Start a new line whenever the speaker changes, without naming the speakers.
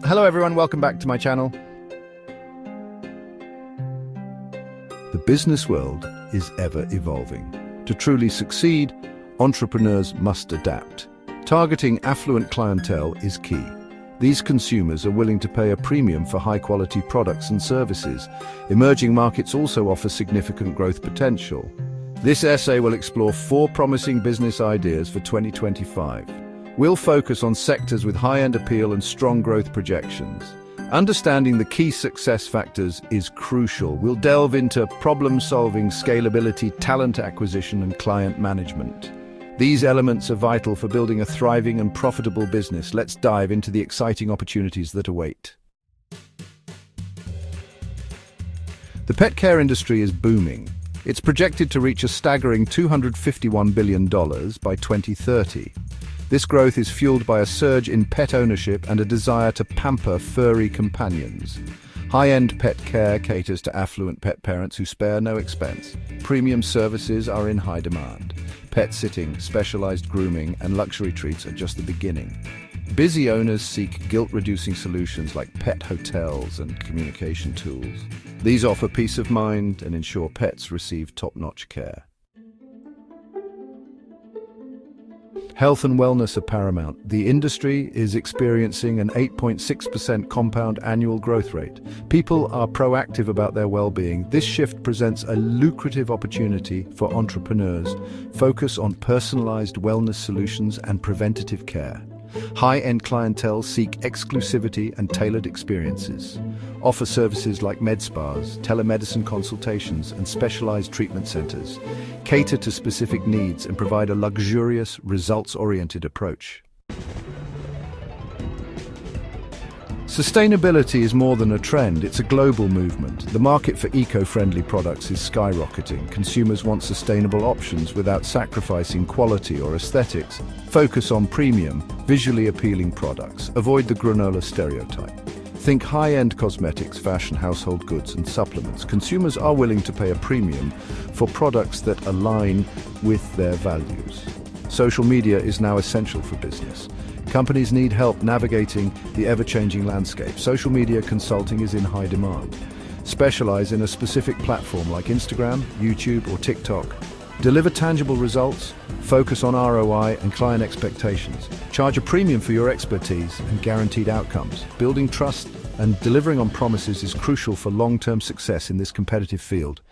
Hello everyone, welcome back to my channel. The business world is ever evolving. To truly succeed, entrepreneurs must adapt. Targeting affluent clientele is key. These consumers are willing to pay a premium for high-quality products and services. Emerging markets also offer significant growth potential. This essay will explore 4 promising business ideas for 2025. We'll focus on sectors with high-end appeal and strong growth projections. Understanding the key success factors is crucial. We'll delve into problem-solving, scalability, talent acquisition, and client management. These elements are vital for building a thriving and profitable business. Let's dive into the exciting opportunities that await. The pet care industry is booming. It's projected to reach a staggering $251 billion by 2030. This growth is fueled by a surge in pet ownership and a desire to pamper furry companions. High-end pet care caters to affluent pet parents who spare no expense. Premium services are in high demand. Pet sitting, specialized grooming, and luxury treats are just the beginning. Busy owners seek guilt-reducing solutions like pet hotels and communication tools. These offer peace of mind and ensure pets receive top-notch care. Health and wellness are paramount. The industry is experiencing an 8.6% compound annual growth rate. People are proactive about their well-being. This shift presents a lucrative opportunity for entrepreneurs. Focus on personalized wellness solutions and preventative care. High-end clientele seek exclusivity and tailored experiences. Offer services like med spas, telemedicine consultations, and specialized treatment centers. Cater to specific needs and provide a luxurious, results-oriented approach. Sustainability is more than a trend, it's a global movement. The market for eco-friendly products is skyrocketing. Consumers want sustainable options without sacrificing quality or aesthetics. Focus on premium, visually appealing products. Avoid the granola stereotype. Think high-end cosmetics, fashion, household goods, and supplements. Consumers are willing to pay a premium for products that align with their values. Social media is now essential for business. Companies need help navigating the ever-changing landscape. Social media consulting is in high demand. Specialize in a specific platform like Instagram, YouTube, or TikTok. Deliver tangible results, focus on ROI and client expectations. Charge a premium for your expertise and guaranteed outcomes. Building trust and delivering on promises is crucial for long-term success in this competitive field.